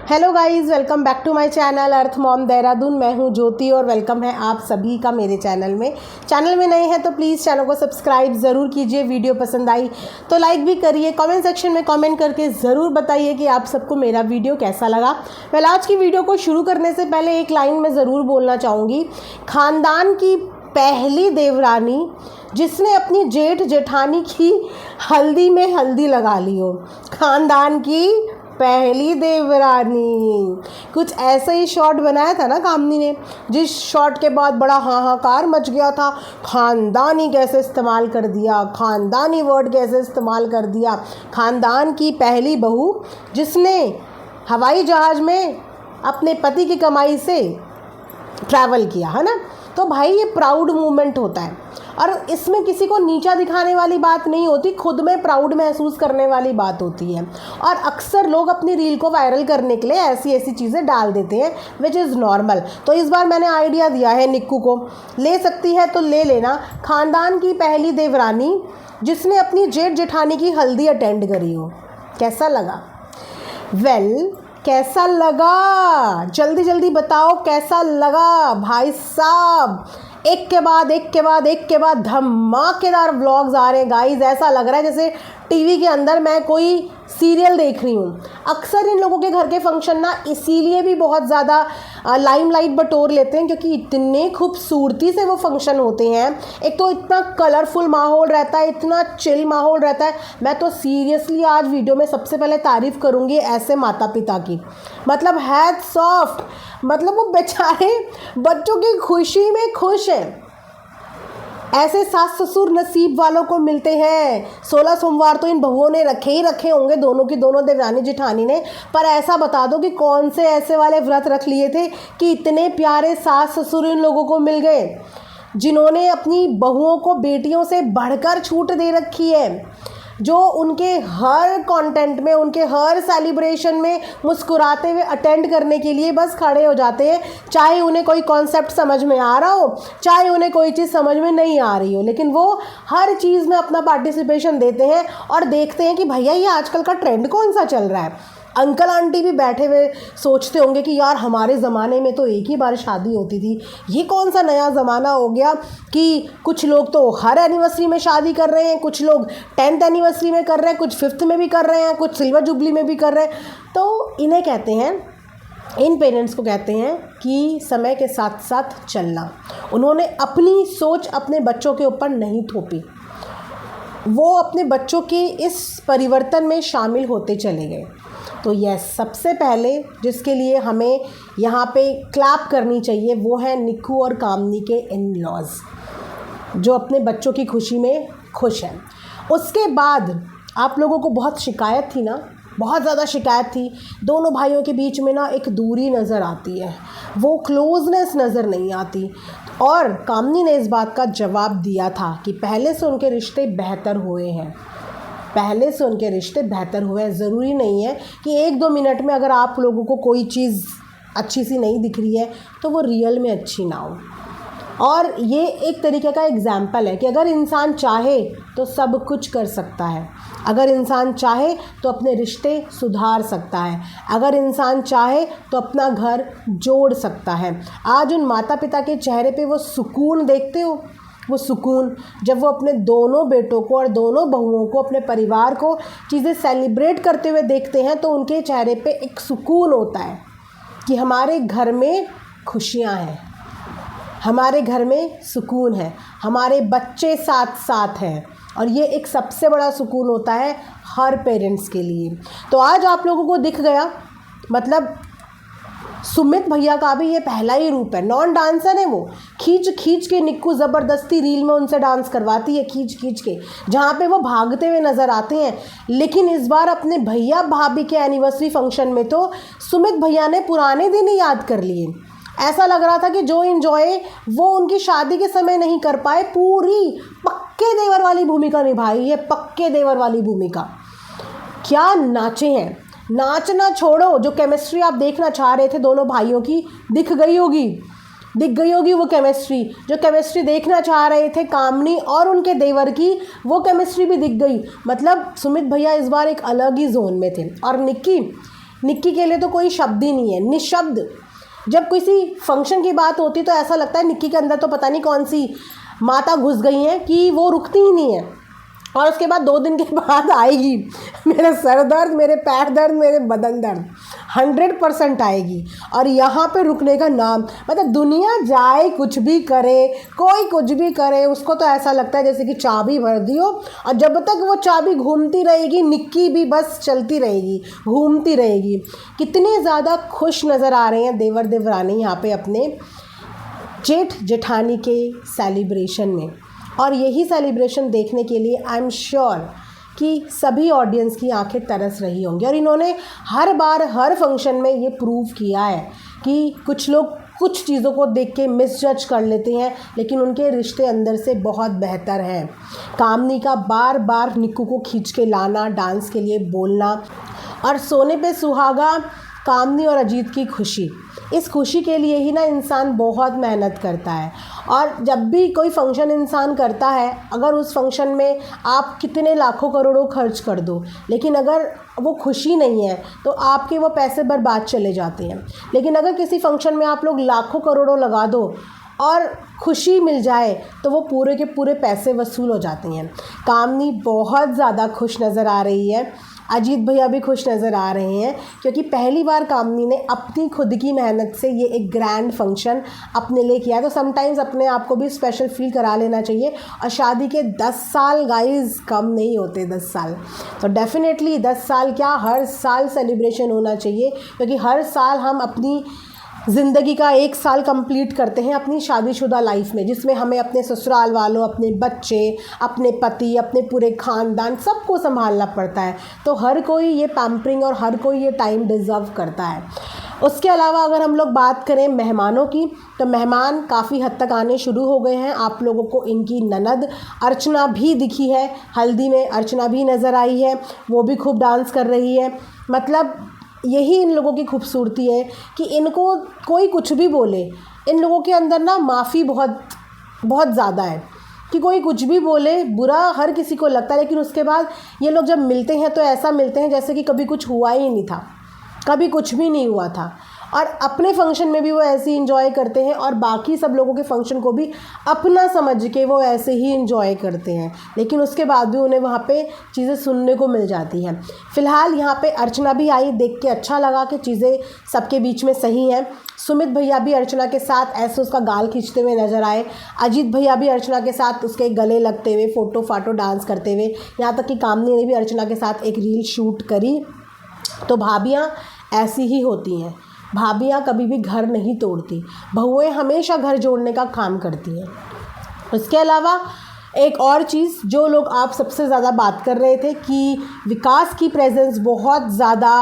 Hello guys, welcome back to my channel Earth Mom Dehradun. मैं हूं ज्योति और वेलकम है आप सभी का मेरे चैनल में। चैनल में नए हैं तो प्लीज़ चैनल को सब्सक्राइब ज़रूर कीजिए। वीडियो पसंद आई तो लाइक भी करिए। कमेंट सेक्शन में कमेंट करके ज़रूर बताइए कि आप सबको मेरा वीडियो कैसा लगा। आज की वीडियो को शुरू करने से पहले एक लाइन में ज़रूर बोलना चाहूँगी। खानदान की पहली देवरानी जिसने अपनी जेठ जेठानी की हल्दी में हल्दी लगा ली हो। खानदान की पहली देवरानी, कुछ ऐसा ही शॉट बनाया था ना कामनी ने, जिस शॉट के बाद बड़ा हाहाकार मच गया था। खानदानी कैसे इस्तेमाल कर दिया, खानदानी वर्ड कैसे इस्तेमाल कर दिया। खानदान की पहली बहू जिसने हवाई जहाज़ में अपने पति की कमाई से ट्रैवल किया, है ना। तो भाई ये प्राउड मोमेंट होता है और इसमें किसी को नीचा दिखाने वाली बात नहीं होती, खुद में प्राउड महसूस करने वाली बात होती है। और अक्सर लोग अपनी रील को वायरल करने के लिए ऐसी ऐसी चीज़ें डाल देते हैं विच इज़ नॉर्मल। तो इस बार मैंने आइडिया दिया है निक्कू को, ले सकती है तो ले लेना। खानदान की पहली देवरानी जिसने अपनी जेठ जेठानी की हल्दी अटेंड करी हो। कैसा लगा? कैसा लगा? जल्दी जल्दी बताओ कैसा लगा भाई साहब। एक के बाद धमाकेदार व्लॉग्स आ रहे हैं गाइस। ऐसा लग रहा है जैसे टीवी के अंदर मैं कोई सीरियल देख रही हूँ। अक्सर इन लोगों के घर के फंक्शन ना इसीलिए भी बहुत ज़्यादा लाइमलाइट बटोर लेते हैं क्योंकि इतने खूबसूरती से वो फंक्शन होते हैं। एक तो इतना कलरफुल माहौल रहता है, इतना चिल माहौल रहता है। मैं तो सीरियसली आज वीडियो में सबसे पहले तारीफ़ करूँगी ऐसे माता पिता की। मतलब हैट्स ऑफ, मतलब वो बेचारे बच्चों की खुशी में खुश हैं। ऐसे सास ससुर नसीब वालों को मिलते हैं। 16 सोमवार तो इन बहुओं ने रखे ही रखे होंगे, दोनों की दोनों देवरानी जेठानी ने। पर ऐसा बता दो कि कौन से ऐसे वाले व्रत रख लिए थे कि इतने प्यारे सास ससुर इन लोगों को मिल गए, जिन्होंने अपनी बहुओं को बेटियों से बढ़कर छूट दे रखी है, जो उनके हर कंटेंट में, उनके हर सेलिब्रेशन में मुस्कुराते हुए अटेंड करने के लिए बस खड़े हो जाते हैं। चाहे उन्हें कोई कॉन्सेप्ट समझ में आ रहा हो, चाहे उन्हें कोई चीज़ समझ में नहीं आ रही हो, लेकिन वो हर चीज़ में अपना पार्टिसिपेशन देते हैं और देखते हैं कि भैया ये आजकल का ट्रेंड कौन सा चल रहा है। अंकल आंटी भी बैठे हुए सोचते होंगे कि यार हमारे ज़माने में तो एक ही बार शादी होती थी, ये कौन सा नया ज़माना हो गया कि कुछ लोग तो हर एनिवर्सरी में शादी कर रहे हैं, कुछ लोग 10th एनिवर्सरी में कर रहे हैं, कुछ 5th में भी कर रहे हैं, कुछ सिल्वर जुबली में भी कर रहे हैं। तो इन्हें कहते हैं, इन पेरेंट्स को कहते हैं कि समय के साथ साथ चलना। उन्होंने अपनी सोच अपने बच्चों के ऊपर नहीं थोपी, वो अपने बच्चों के इस परिवर्तन में शामिल होते चले गए। तो यस, सबसे पहले जिसके लिए हमें यहाँ पे क्लैप करनी चाहिए वो है निक्कू और कामनी के इन लॉज, जो अपने बच्चों की खुशी में खुश हैं। उसके बाद आप लोगों को बहुत शिकायत थी ना, बहुत ज़्यादा शिकायत थी। दोनों भाइयों के बीच में ना एक दूरी नज़र आती है, वो क्लोजनेस नज़र नहीं आती। और कामनी ने इस बात का जवाब दिया था कि पहले से उनके रिश्ते बेहतर हुए हैं, पहले से उनके रिश्ते बेहतर हुए हैं। ज़रूरी नहीं है कि 1-2 मिनट में अगर आप लोगों को कोई चीज़ अच्छी सी नहीं दिख रही है तो वो रियल में अच्छी ना हो। और ये एक तरीके का एग्जाम्पल है कि अगर इंसान चाहे तो सब कुछ कर सकता है, अगर इंसान चाहे तो अपने रिश्ते सुधार सकता है, अगर इंसान चाहे तो अपना घर जोड़ सकता है। आज उन माता पिता के चेहरे पे वो सुकून देखते हो, वो सुकून जब वो अपने दोनों बेटों को और दोनों बहुओं को, अपने परिवार को चीज़ें सेलिब्रेट करते हुए देखते हैं तो उनके चेहरे पे एक सुकून होता है कि हमारे घर में खुशियाँ हैं, हमारे घर में सुकून है, हमारे बच्चे साथ साथ हैं। और ये एक सबसे बड़ा सुकून होता है हर पेरेंट्स के लिए। तो आज आप लोगों को दिख गया, मतलब सुमित भैया का भी ये पहला ही रूप है। नॉन डांसर है वो, खींच के निक्कू ज़बरदस्ती रील में उनसे डांस करवाती है, खींच के, जहाँ पे वो भागते हुए नज़र आते हैं। लेकिन इस बार अपने भैया भाभी के एनिवर्सरी फंक्शन में तो सुमित भैया ने पुराने दिन ही याद कर लिए। ऐसा लग रहा था कि जो इन्जॉय वो उनकी शादी के समय नहीं कर पाए, पूरी पक्के देवर वाली भूमिका निभाई है, पक्के देवर वाली भूमिका। क्या नाचे हैं, नाचना छोड़ो, जो केमिस्ट्री आप देखना चाह रहे थे दोनों भाइयों की दिख गई होगी वो केमिस्ट्री। जो केमिस्ट्री देखना चाह रहे थे कामनी और उनके देवर की, वो केमिस्ट्री भी दिख गई। मतलब सुमित भैया इस बार एक अलग ही जोन में थे। और निक्की निक्की के लिए तो कोई शब्द ही नहीं है, निशब्द। जब किसी फंक्शन की बात होती तो ऐसा लगता है निक्की के अंदर तो पता नहीं कौन सी माता घुस गई हैं कि वो रुकती ही नहीं है। और उसके बाद 2 दिन के बाद आएगी मेरा सर दर्द, मेरे पैर दर्द, मेरे बदन दर्द, 100% आएगी। और यहाँ पे रुकने का नाम, मतलब दुनिया जाए कुछ भी करे, कोई कुछ भी करे, उसको तो ऐसा लगता है जैसे कि चाबी भर दी हो और जब तक वो चाबी घूमती रहेगी निक्की भी बस चलती रहेगी, घूमती रहेगी। कितने ज़्यादा खुश नज़र आ रहे हैं देवर देवरानी यहाँ पे अपने जेठ जेठानी के सेलिब्रेशन में। और यही सेलिब्रेशन देखने के लिए आई एम श्योर कि सभी ऑडियंस की आंखें तरस रही होंगी। और इन्होंने हर बार हर फंक्शन में ये प्रूव किया है कि कुछ लोग कुछ चीज़ों को देख के मिसजज कर लेते हैं, लेकिन उनके रिश्ते अंदर से बहुत बेहतर हैं। कामनी का बार बार निक्कू को खींच के लाना, डांस के लिए बोलना, और सोने पे सुहागा कामनी और अजीत की खुशी। इस खुशी के लिए ही ना इंसान बहुत मेहनत करता है। और जब भी कोई फंक्शन इंसान करता है, अगर उस फंक्शन में आप कितने लाखों करोड़ों खर्च कर दो, लेकिन अगर वो खुशी नहीं है तो आपके वो पैसे बर्बाद चले जाते हैं। लेकिन अगर किसी फंक्शन में आप लोग लाखों करोड़ों लगा दो और खुशी मिल जाए तो वो पूरे के पूरे पैसे वसूल हो जाते हैं। कामनी बहुत ज़्यादा खुश नज़र आ रही है, अजीत भैया भी खुश नज़र आ रहे हैं, क्योंकि पहली बार कामनी ने अपनी खुद की मेहनत से ये एक ग्रैंड फंक्शन अपने लिए किया। तो समटाइम्स अपने आप को भी स्पेशल फील करा लेना चाहिए। और शादी के 10 साल गाइस कम नहीं होते, 10 साल तो डेफिनेटली 10 साल क्या, हर साल सेलिब्रेशन होना चाहिए, क्योंकि हर साल हम अपनी ज़िंदगी का 1 साल कंप्लीट करते हैं अपनी शादीशुदा लाइफ में, जिसमें हमें अपने ससुराल वालों, अपने बच्चे, अपने पति, अपने पूरे ख़ानदान सबको संभालना पड़ता है। तो हर कोई ये पैम्परिंग और हर कोई ये टाइम डिज़र्व करता है। उसके अलावा अगर हम लोग बात करें मेहमानों की, तो मेहमान काफ़ी हद तक आने शुरू हो गए हैं। आप लोगों को इनकी ननद अर्चना भी दिखी है, हल्दी में अर्चना भी नज़र आई है, वो भी खूब डांस कर रही है। मतलब यही इन लोगों की खूबसूरती है कि इनको कोई कुछ भी बोले, इन लोगों के अंदर ना माफ़ी बहुत बहुत ज़्यादा है कि कोई कुछ भी बोले, बुरा हर किसी को लगता है, लेकिन उसके बाद ये लोग जब मिलते हैं तो ऐसा मिलते हैं जैसे कि कभी कुछ हुआ ही नहीं था, कभी कुछ भी नहीं हुआ था। और अपने फंक्शन में भी वो ऐसे ही इंजॉय करते हैं और बाकी सब लोगों के फंक्शन को भी अपना समझ के वो ऐसे ही इंजॉय करते हैं, लेकिन उसके बाद भी उन्हें वहाँ पे चीज़ें सुनने को मिल जाती हैं। फ़िलहाल यहाँ पे अर्चना भी आई, देख के अच्छा लगा कि चीज़ें सबके बीच में सही हैं। सुमित भैया भी अर्चना के साथ ऐसे उसका गाल खींचते हुए नज़र आए, अजीत भैया भी अर्चना के साथ उसके गले लगते हुए, फ़ोटो फाटो डांस करते हुए, यहाँ तक कि कामनी ने भी अर्चना के साथ एक रील शूट करी। तो भाभियाँ ऐसी ही होती हैं, भाभियाँ कभी भी घर नहीं तोड़ती, बहुएं हमेशा घर जोड़ने का काम करती हैं। उसके अलावा एक और चीज़ जो लोग आप सबसे ज़्यादा बात कर रहे थे कि विकास की प्रेजेंस बहुत ज़्यादा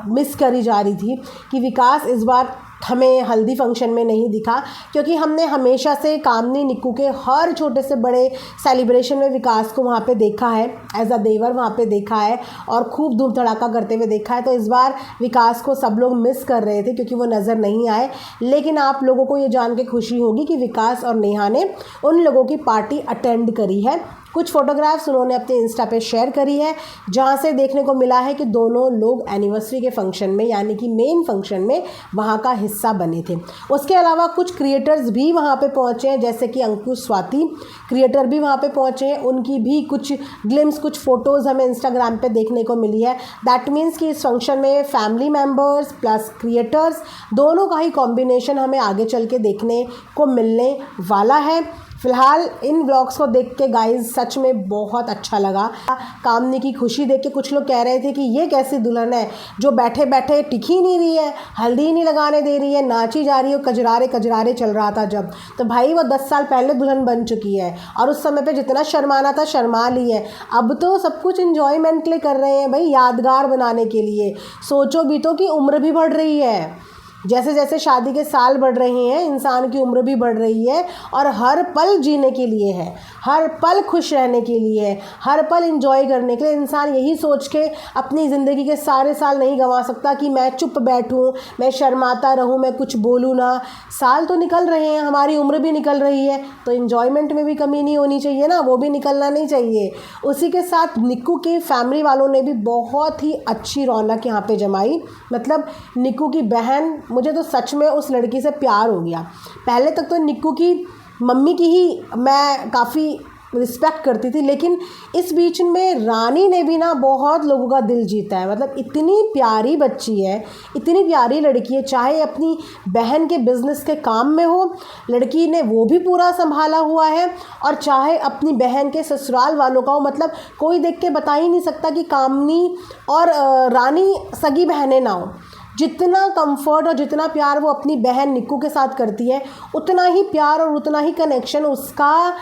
मिस करी जा रही थी, कि विकास इस बार हमें हल्दी फंक्शन में नहीं दिखा, क्योंकि हमने हमेशा से कामनी निक्कू के हर छोटे से बड़े सेलिब्रेशन में विकास को वहाँ पे देखा है, एज अ देवर वहाँ पे देखा है और खूब धूम धड़ाका करते हुए देखा है। तो इस बार विकास को सब लोग मिस कर रहे थे क्योंकि वो नज़र नहीं आए। लेकिन आप लोगों को ये जान के खुशी होगी कि विकास और नेहा ने उन लोगों की पार्टी अटेंड करी है। कुछ फ़ोटोग्राफ्स उन्होंने अपने इंस्टा पे शेयर करी है, जहाँ से देखने को मिला है कि दोनों लोग एनिवर्सरी के फंक्शन में, यानी कि मेन फंक्शन में वहाँ का हिस्सा बने थे। उसके अलावा कुछ क्रिएटर्स भी वहाँ पे पहुँचे हैं, जैसे कि अंकुश स्वाति क्रिएटर भी वहाँ पे पहुँचे हैं, उनकी भी कुछ ग्लिम्स, कुछ फ़ोटोज़ हमें इंस्टाग्राम पे देखने को मिली है। दैट मीन्स कि इस फंक्शन में फैमिली मेम्बर्स प्लस क्रिएटर्स दोनों का ही कॉम्बिनेशन हमें आगे चल के देखने को मिलने वाला है। फ़िलहाल इन व्लॉग्स को देख के गाइस सच में बहुत अच्छा लगा। कामनी की खुशी देख के कुछ लोग कह रहे थे कि ये कैसी दुल्हन है जो बैठे बैठे टिक ही नहीं रही है, हल्दी नहीं लगाने दे रही है, नाची जा रही है, कजरारे कजरारे चल रहा था जब, तो भाई वो 10 साल पहले दुल्हन बन चुकी है और उस समय पे जितना शर्माना था शर्मा ली है। अब तो सब कुछ इन्जॉयमेंट के लिए कर रहे हैं भाई, यादगार बनाने के लिए। सोचो भी तो कि उम्र भी बढ़ रही है, जैसे जैसे शादी के साल बढ़ रहे हैं इंसान की उम्र भी बढ़ रही है और हर पल जीने के लिए है, हर पल खुश रहने के लिए है, हर पल एंजॉय करने के लिए। इंसान यही सोच के अपनी ज़िंदगी के सारे साल नहीं गंवा सकता कि मैं चुप बैठूं, मैं शर्माता रहूं, मैं कुछ बोलूं ना। साल तो निकल रहे हैं, हमारी उम्र भी निकल रही है, तो एंजॉयमेंट में भी कमी नहीं होनी चाहिए ना, वो भी निकलना नहीं चाहिए। उसी के साथ निक्कू की फैमिली वालों ने भी बहुत ही अच्छी रौनक यहाँ पे जमाई। मतलब निक्कू की बहन, मुझे तो सच में उस लड़की से प्यार हो गया। पहले तक तो निक्कू की मम्मी की ही मैं काफ़ी रिस्पेक्ट करती थी, लेकिन इस बीच में रानी ने भी ना बहुत लोगों का दिल जीता है। मतलब इतनी प्यारी बच्ची है, इतनी प्यारी लड़की है, चाहे अपनी बहन के बिज़नेस के काम में हो, लड़की ने वो भी पूरा संभाला हुआ है, और चाहे अपनी बहन के ससुराल वालों का हो। मतलब कोई देख के बता ही नहीं सकता कि कामनी और रानी सगी बहनें ना हो। जितना कंफर्ट और जितना प्यार वो अपनी बहन निक्कू के साथ करती है, उतना ही प्यार और उतना ही कनेक्शन उसका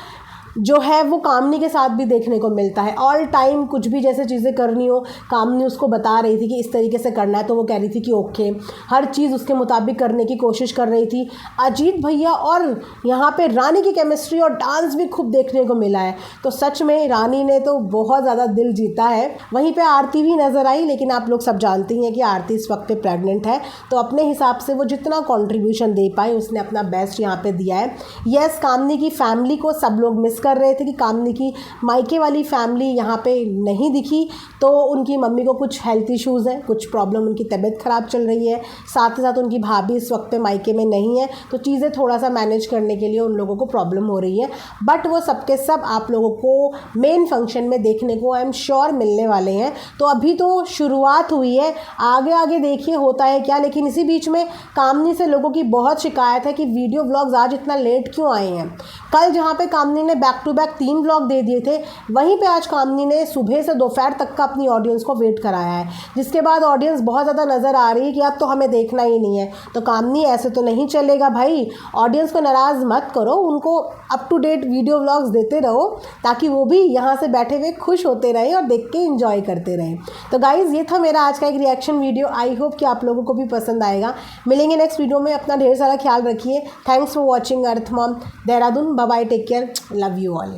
जो है वो कामनी के साथ भी देखने को मिलता है। ऑल टाइम कुछ भी जैसे चीज़ें करनी हो, कामनी उसको बता रही थी कि इस तरीके से करना है, तो वो कह रही थी कि ओके, हर चीज़ उसके मुताबिक करने की कोशिश कर रही थी। अजीत भैया और यहाँ पे रानी की केमिस्ट्री और डांस भी खूब देखने को मिला है, तो सच में रानी ने तो बहुत ज़्यादा दिल जीता है। वहीं पर आरती भी नज़र आई, लेकिन आप लोग सब जानती हैं कि आरती इस वक्त पे प्रेग्नेंट है, तो अपने हिसाब से वो जितना कॉन्ट्रीब्यूशन दे पाई उसने अपना बेस्ट यहाँ पे दिया है। यस, कामनी की फैमिली को सब लोग मिस कर रहे थे कि कामनी की मायके वाली फैमिली यहाँ पे नहीं दिखी, तो उनकी मम्मी को कुछ हेल्थ इश्यूज़ हैं, कुछ प्रॉब्लम, उनकी तबीयत ख़राब चल रही है, साथ ही साथ उनकी भाभी इस वक्त पे मायके में नहीं है, तो चीज़ें थोड़ा सा मैनेज करने के लिए उन लोगों को प्रॉब्लम हो रही है। बट वो सबके सब आप लोगों को मेन फंक्शन में देखने को आई एम श्योर मिलने वाले हैं। तो अभी तो शुरुआत हुई है, आगे आगे देखिए होता है क्या। लेकिन इसी बीच में कामनी से लोगों की बहुत शिकायत है कि वीडियो व्लॉग्स आज इतना लेट क्यों आए हैं। कल जहाँ पे कामनी ने बैक टू बैक 3 व्लॉग दे दिए थे, वहीं पे आज कामनी ने सुबह से दोपहर तक का अपनी ऑडियंस को वेट कराया है, जिसके बाद ऑडियंस बहुत ज़्यादा नज़र आ रही है कि अब तो हमें देखना ही नहीं है। तो कामनी ऐसे तो नहीं चलेगा भाई, ऑडियंस को नाराज़ मत करो, उनको up to date video vlogs देते रहो, ताकि वो भी यहाँ से बैठे हुए खुश होते रहें और देख के इंजॉय करते रहें। तो गाइज़, ये था मेरा आज का एक रिएक्शन वीडियो। आई होप कि आप लोगों को भी पसंद आएगा। मिलेंगे नेक्स्ट वीडियो में, अपना ढेर सारा ख्याल रखिए। Thanks for watching Earth Mom Dehradun. Bye bye, take care, love you all.